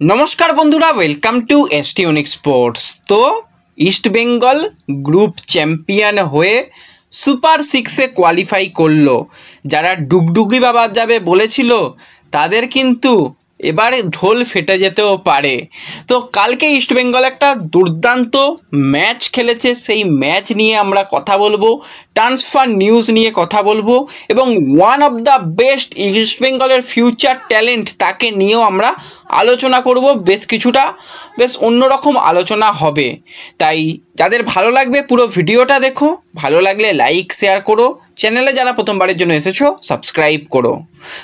নমস্কার বন্ধুরা, welcome to ST unique sports. তো ইস্ট বেঙ্গল গ্রুপ চ্যাম্পিয়ন হয়ে সুপার সিক্সে কোয়ালিফাই করলো। যারা ডুগডুগি বাবা যাবে বলেছিল তাদের কিন্তু এবারে ঢোল ফেটে যেতেও পারে। তো কালকে ইস্ট বেঙ্গল একটা দুর্দান্ত ম্যাচ খেলেছে, সেই ম্যাচ নিয়ে আমরা কথা বলবো, ট্রান্সফার নিউজ নিয়ে কথা বলবো এবং one of the best east বেঙ্গলের ফিউচার ট্যালেন্ট তাকে নিয়েও আমরা আলোচনা করব। বেশ অন্যরকম আলোচনা হবে, তাই যাদের ভালো লাগবে পুরো ভিডিওটা দেখো, ভালো লাগলে লাইক শেয়ার করো, চ্যানেলে যারা প্রথমবারের জন্য এসেছো সাবস্ক্রাইব করো।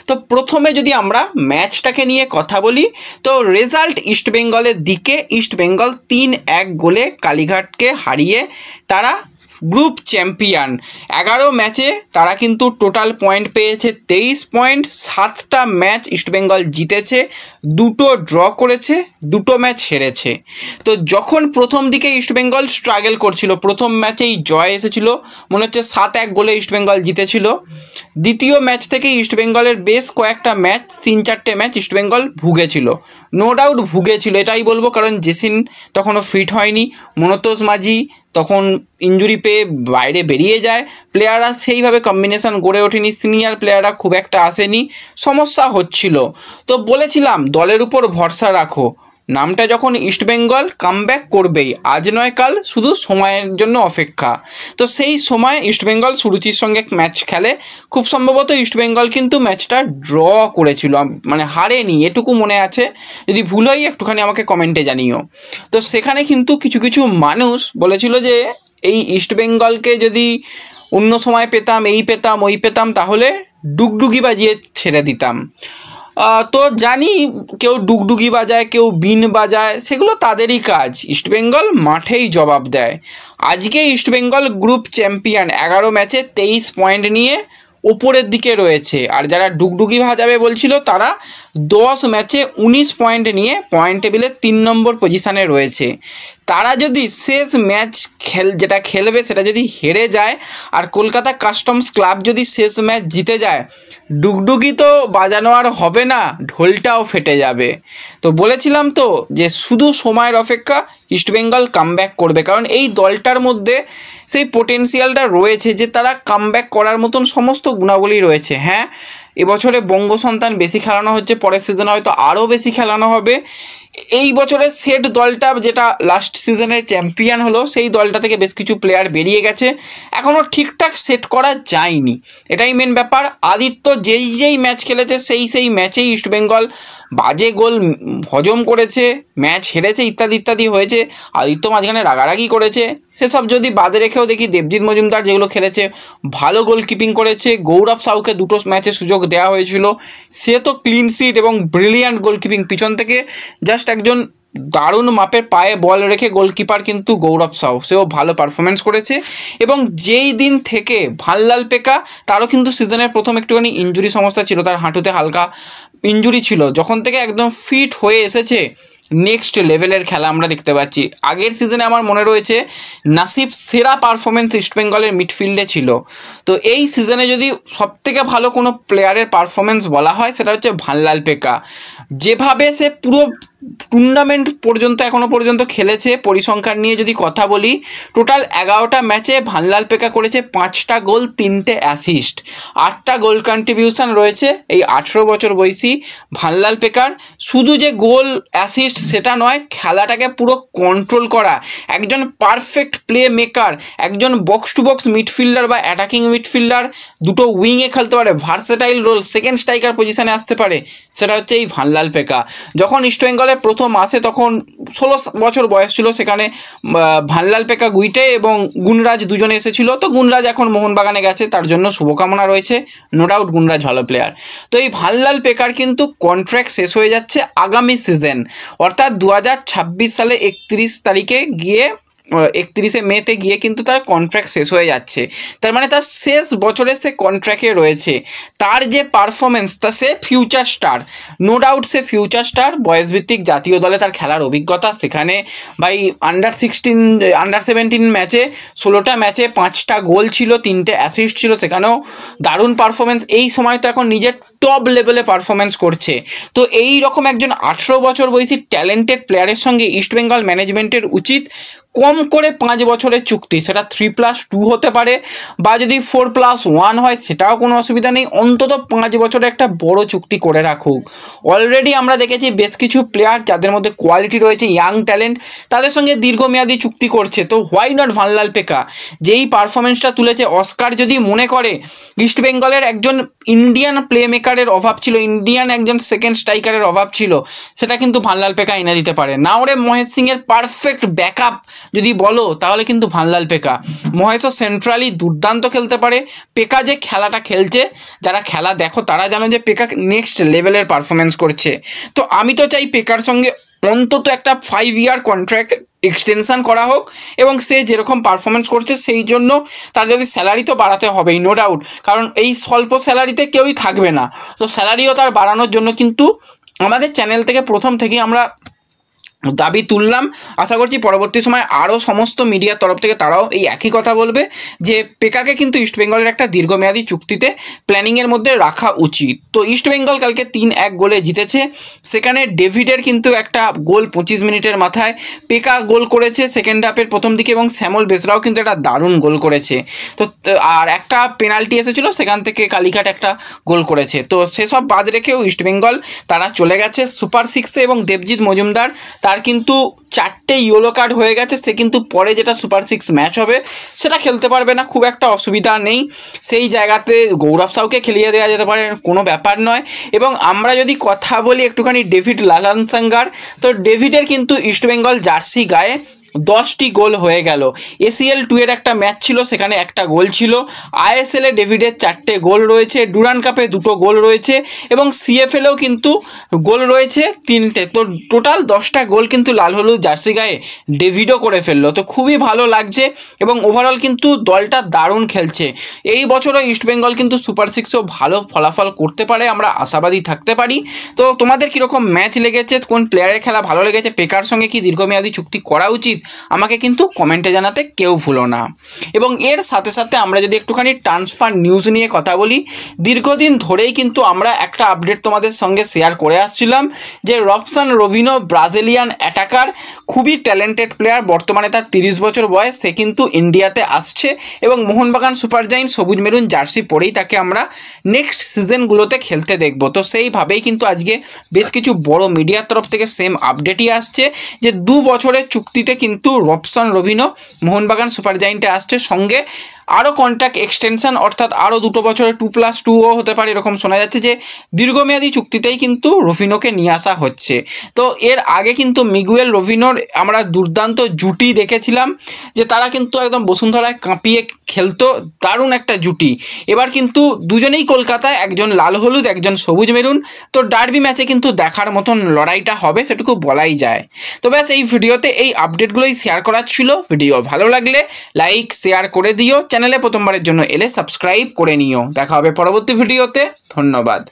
তো প্রথমে যদি আমরা ম্যাচটাকে নিয়ে কথা বলি, তো রেজাল্ট ইস্ট বেঙ্গলের দিকে। ইস্ট বেঙ্গল 3-1 গোলে কালীঘাটকে হারিয়ে তারা গ্রুপ চ্যাম্পিয়ন। 11 ম্যাচে তারা কিন্তু টোটাল পয়েন্ট পেয়েছে 23 পয়েন্ট। 7টা ম্যাচ ইস্টবেঙ্গল জিতেছে, 2টো ড্র করেছে, 2টো ম্যাচ হেরেছে। তো যখন প্রথম দিকে ইস্টবেঙ্গল স্ট্রাগল করছিল, প্রথম ম্যাচেই জয় এসেছিল, মনে হচ্ছে 7-1 গোলে ইস্টবেঙ্গল জিতেছিল। দ্বিতীয় ম্যাচ থেকে ইস্টবেঙ্গলের বেশ কয়েকটা ম্যাচ, 3-4টে ম্যাচ ইস্টবেঙ্গল ভুগেছিল, নো ডাউট ভুগেছিল এটাই বলবো, কারণ জেসিন তখনও ফিট হয়নি, মনতোষ মাঝি তখন ইনজুরি পেয়ে বাইরে বেরিয়ে যায়, প্লেয়াররা সেইভাবে কম্বিনেশন গড়ে ওঠেনি, সিনিয়র প্লেয়াররা খুব একটা আসেনি, সমস্যা হচ্ছিল। তো বলেছিলাম দলের উপর ভরসা রাখো, নামটা যখন ইস্টবেঙ্গল কামব্যাক করবেই, আজ নয় কাল, শুধু সময়ের জন্য অপেক্ষা। তো সেই সময় ইস্টবেঙ্গল সুরুচির সঙ্গে ম্যাচ খেলে, খুব সম্ভবত ইস্টবেঙ্গল কিন্তু ম্যাচটা ড্র করেছিল, মানে হারেনি, এটুকু মনে আছে, যদি ভুল হয় একটুখানি আমাকে কমেন্টে জানিও। তো সেখানে কিন্তু কিছু কিছু মানুষ বলেছিল যে এই ইস্টবেঙ্গলকে যদি অন্য সময় পেতাম, এই পেতাম ওই পেতাম, তাহলে ডুগডুগি বাজিয়ে ছেড়ে দিতাম। তো জানি কেউ ডুগডুগি বাজায়, কেউ বিন বাজায়, সেগুলো তাদেরই কাজ, ইস্টবেঙ্গল মাঠেই জবাব দেয়। আজকে ইস্টবেঙ্গল গ্রুপ চ্যাম্পিয়ন, 11 ম্যাচে 23 পয়েন্ট নিয়ে ওপরের দিকে রয়েছে। আর যারা ডুগডুগি ভাজাবে বলছিল তারা 10 ম্যাচে 19 পয়েন্ট নিয়ে পয়েন্ট টেবিলে 3 নম্বর পজিশানে রয়েছে। তারা যদি শেষ ম্যাচ যেটা খেলবে সেটা যদি হেরে যায়, আর কলকাতা কাস্টমস ক্লাব যদি শেষ ম্যাচ জিতে যায়, ডুগডুগি তো বাজানো আর হবে না, ঢোলটাও ফেটে যাবে। তো বলেছিলাম তো যে শুধু সময়ের অপেক্ষা, ইস্টবেঙ্গল কামব্যাক করবে, কারণ এই দলটার মধ্যে সেই পোটেনশিয়ালটা রয়েছে যে তারা কামব্যাক করার মতন সমস্ত গুণাবলী রয়েছে। হ্যাঁ, এবছরে বঙ্গ সন্তান বেশি খেলানো হচ্ছে, পরের সিজনে হয়তো আরও বেশি খেলানো হবে। এই বছরের সেট দলটা যেটা লাস্ট সিজনে চ্যাম্পিয়ন হলো, সেই দলটা থেকে বেশ কিছু প্লেয়ার বেরিয়ে গেছে, এখনও ঠিকঠাক সেট করা যায়নি, এটাই মেন ব্যাপার। আদিত্য যেই ম্যাচ খেলেছে সেই ম্যাচেই ইস্টবেঙ্গল বাজে গোল হজম করেছে, ম্যাচ হেরেছে, ইত্যাদি ইত্যাদি হয়েছে। আদিত্য মাঝখানে রাগারাগি করেছে, সেসব যদি বাদে রেখেও দেখি দেবজিৎ মজুমদার যেগুলো খেলেছে ভালো গোলকিপিং করেছে। গৌরব সাউকে 2টো ম্যাচে সুযোগ দেওয়া হয়েছিল, সে তো ক্লিন শিট এবং ব্রিলিয়ান্ট গোলকিপিং, পিছন থেকে জাস্ট একজন দারুণ মাপের পায়ে বল রেখে গোলকিপার কিন্তু গৌরব সাউ, সেও ভালো পারফরমেন্স করেছে। এবং যেই দিন থেকে ভাল্লাল পেকা, তারও কিন্তু সিজনের প্রথম একটুখানি ইনজুরি সমস্যা ছিল, তার হাঁটুতে হালকা ইনজুরি ছিল, যখন থেকে একদম ফিট হয়ে এসেছে নেক্সট লেভেলের খেলা আমরা দেখতে পাচ্ছি। আগের সিজনে আমার মনে রয়েছে নাসিব সেরা পারফরমেন্স ইস্টবেঙ্গলের মিডফিল্ডে ছিল। তো এই সিজনে যদি সবথেকে ভালো কোনো প্লেয়ারের পারফরমেন্স বলা হয় সেটা হচ্ছে ভাল্লাল পেকা। যেভাবে সে পুরো টুর্নামেন্ট পর্যন্ত এখনও পর্যন্ত খেলেছে, পরিসংখ্যান নিয়ে যদি কথা বলি, টোটাল 11টা ম্যাচে ভাল্লাল পেকা করেছে 5টা গোল, 3টে অ্যাসিস্ট, 8টা গোল কন্ট্রিবিউশন রয়েছে এই 18 বছর বয়সী ভাল্লাল পেকার। শুধু যে গোল অ্যাসিস্ট সেটা নয়, খেলাটাকে পুরো কন্ট্রোল করা, একজন পারফেক্ট প্লে মেকার, একজন বক্স টু বক্স মিডফিল্ডার বা অ্যাটাকিং মিডফিল্ডার, দুটো উইংয়ে খেলতে পারে, ভার্সেটাইল রোল, সেকেন্ড স্ট্রাইকার পজিশনে আসতে পারে, সেটা হচ্ছে এই ভাল্লাল পেকা। যখন ইস্টবেঙ্গল প্রথম আসে তখন 16 বছর বয়স ছিল, সেখানে ভাল্লাল পেকা, গুইটে এবং গুণরাজ দুজনে এসেছিল। তো গুণরাজ এখন মোহনবাগানে গেছে, তার জন্য শুভকামনা রয়েছে, নো ডাউট গুণরাজ ভালো প্লেয়ার। তো এই ভাল্লাল পেকার কিন্তু কন্ট্রাক্ট শেষ হয়ে যাচ্ছে আগামী সিজন, অর্থাৎ 2026 সালে 31 তারিখে গিয়ে, 31শে মেতে গিয়ে কিন্তু তার কন্ট্রাক্ট শেষ হয়ে যাচ্ছে। তার মানে তার শেষ বছরে সে কন্ট্রাক্টে রয়েছে। তার যে পারফরমেন্স, তা সে ফিউচার স্টার, নো ডাউট সে ফিউচার স্টার। বয়সভিত্তিক জাতীয় দলে তার খেলার অভিজ্ঞতা, সেখানে ভাই আন্ডার 17 ম্যাচে 16টা ম্যাচে 5টা গোল ছিল, 3টে অ্যাসিস্ট ছিল, সেখানেও দারুণ পারফরমেন্স। এই সময় তো এখন নিজের টপ লেভেলে পারফরমেন্স করছে। তো এই রকম একজন 18 বছর বয়সী ট্যালেন্টেড প্লেয়ারের সঙ্গে ইস্টবেঙ্গল ম্যানেজমেন্টের উচিত কম করে 5 বছরের চুক্তি, সেটা 3+2 হতে পারে বা যদি 4+1 হয় সেটাও কোনো অসুবিধা নেই, অন্তত 5 বছরের একটা বড় চুক্তি করে রাখুক। অলরেডি আমরা দেখেছি বেশ কিছু প্লেয়ার যাদের মধ্যে কোয়ালিটি রয়েছে, ইয়াং ট্যালেন্ট, তাদের সঙ্গে দীর্ঘমেয়াদী চুক্তি করছে। তো হোয়াই নট ভানলাল পেকা, যেই পারফরমেন্সটা তুলেছে, অস্কার যদি মনে করে ইস্টবেঙ্গলের একজন ইন্ডিয়ান প্লে মেকারের অভাব ছিল, ইন্ডিয়ান একজন সেকেন্ড স্ট্রাইকারের অভাব ছিল, সেটা কিন্তু ভানলাল পেকা এনে দিতে পারে। নাওরে মহেশ সিংয়ের পারফেক্ট ব্যাকআপ যদি বলো তাহলে কিন্তু ভানলাল পেকা। মহেশও সেন্ট্রালি দুর্দান্ত খেলতে পারে। পেকা যে খেলাটা খেলছে, যারা খেলা দেখো তারা জানো যে পেকা নেক্সট লেভেলের পারফরমেন্স করছে। তো আমি তো চাই পেকার সঙ্গে অন্তত একটা 5 ইয়ার কন্ট্রাক্ট এক্সটেনশান করা হোক এবং সে যেরকম পারফরমেন্স করছে সেই জন্য তার যদি স্যালারি তো বাড়াতে হবেই, নো ডাউট, কারণ এই স্বল্প স্যালারিতে কেউই থাকবে না। তো স্যালারিও তার বাড়ানোর জন্য কিন্তু আমাদের চ্যানেল থেকে প্রথম থেকেই আমরা দাবি তুললাম। আশা করছি পরবর্তী সময় আরও সমস্ত মিডিয়ার তরফ থেকে তারাও এই একই কথা বলবে যে পেকাকে কিন্তু ইস্টবেঙ্গলের একটা দীর্ঘমেয়াদী চুক্তিতে প্ল্যানিংয়ের মধ্যে রাখা উচিত। তো ইস্টবেঙ্গল কালকে 3-1 গোলে জিতেছে। সেখানে ডেভিডের কিন্তু একটা গোল 25 মিনিটের মাথায়, পেকা গোল করেছে সেকেন্ড হাফের প্রথম দিকে এবং শ্যামল বেসরাও কিন্তু একটা দারুণ গোল করেছে। তো আর একটা পেনাল্টি এসেছিলো, সেখান থেকে কালীঘাট একটা গোল করেছে। তো সেসব বাদ রেখেও ইস্টবেঙ্গল তারা চলে গেছে সুপার 6-এ এবং দেবজিৎ মজুমদার তার কিন্তু 4টে ইয়েলো কার্ড হয়ে গেছে। সে কিন্তু পরে যেটা সুপার 6 ম্যাচ হবে সেটা খেলতে পারবে না, খুব একটা অসুবিধা নেই। সেই জায়গাতে গৌরব সাউকে খেলিয়ে দেওয়া যেতে পারে, কোনো ব্যাপার নয়। এবং আমরা যদি কথা বলি একটুখানি ডেভিড লালানসাঙ্গার, তো ডেভিডের কিন্তু ইস্টবেঙ্গল জার্সি গায়ে 10টি গোল হয়ে গেল। ACL 2 এর একটা ম্যাচ ছিল, সেখানে একটা গোল ছিল। ISL-এ ডেভিডের 4টে গোল রয়েছে, ডুরান কাপে 2টো গোল রয়েছে এবং CFL-এও কিন্তু গোল রয়েছে 3টে। তো টোটাল 10টা গোল কিন্তু লাল হলুদ জার্সি গায়ে ডেভিডও করে ফেললো। তো খুবই ভালো লাগছে এবং ওভারঅল কিন্তু দলটা দারুণ খেলছে। এই বছরও ইস্টবেঙ্গল কিন্তু সুপার 6-এও ভালো ফলাফল করতে পারে, আমরা আশাবাদী থাকতে পারি। তো তোমাদের কীরকম ম্যাচ লেগেছে, কোন প্লেয়ারের খেলা ভালো লেগেছে, পেকার সঙ্গে কি দীর্ঘমেয়াদী চুক্তি করা উচিত, আমাকে কিন্তু কমেন্টে জানাতে কেউ ভুলো না। এবং এর সাথে সাথে আমরা যদি একটুখানি ট্রান্সফার নিউজ নিয়ে কথা বলি, দীর্ঘদিন ধরেই কিন্তু আমরা একটা আপডেট তোমাদের সঙ্গে শেয়ার করে আসছিলাম যে রবসন রবিনো ব্রাজিলিয়ান অ্যাটাকার, খুবই ট্যালেন্টেড প্লেয়ার, বর্তমানে তার 30 বছর বয়স, সে কিন্তু ইন্ডিয়াতে আসছে এবং মোহনবাগান সুপার জায়েন্ট সবুজ মেরুন জার্সি পরেই তাকে আমরা নেক্সট সিজনগুলোতে খেলতে দেখব। তো সেইভাবেই কিন্তু আজকে বেশ কিছু বড় মিডিয়ার তরফ থেকে সেম আপডেটই আসছে যে 2 বছরের চুক্তিতে কিন্তু রবসন রবিনো মোহনবাগান সুপার জায়েন্টে আসছে, সঙ্গে আরও কন্ট্রাক্ট এক্সটেনশন অর্থাৎ আরও 2 বছরের 2+2ও হতে পারে, এরকম শোনা যাচ্ছে যে দীর্ঘমেয়াদী চুক্তিতেই কিন্তু রবিনোকে নিয়ে আসা হচ্ছে। তো এর আগে কিন্তু মিগুয়েল রবিনোর আমরা দুর্দান্ত জুটি দেখেছিলাম যে তারা কিন্তু একদম বসুন্ধরায় কাঁপিয়ে খেলতো, দারুণ একটা জুটি। এবার কিন্তু দুজনেই কলকাতায়, একজন লাল হলুদ একজন সবুজ মেরুন। তো ডার্বি ম্যাচে কিন্তু দেখার মতন লড়াইটা হবে, সেটুকু বলাই যায়। তো ব্যাস এই ভিডিওতে এই আপডেটগুলোই শেয়ার করার ছিল। ভিডিও ভালো লাগলে লাইক শেয়ার করে দিও, চ্যানেলে প্রথমবারের জন্য এলে সাবস্ক্রাইব করে নিও। দেখা হবে পরবর্তী ভিডিওতে, ধন্যবাদ।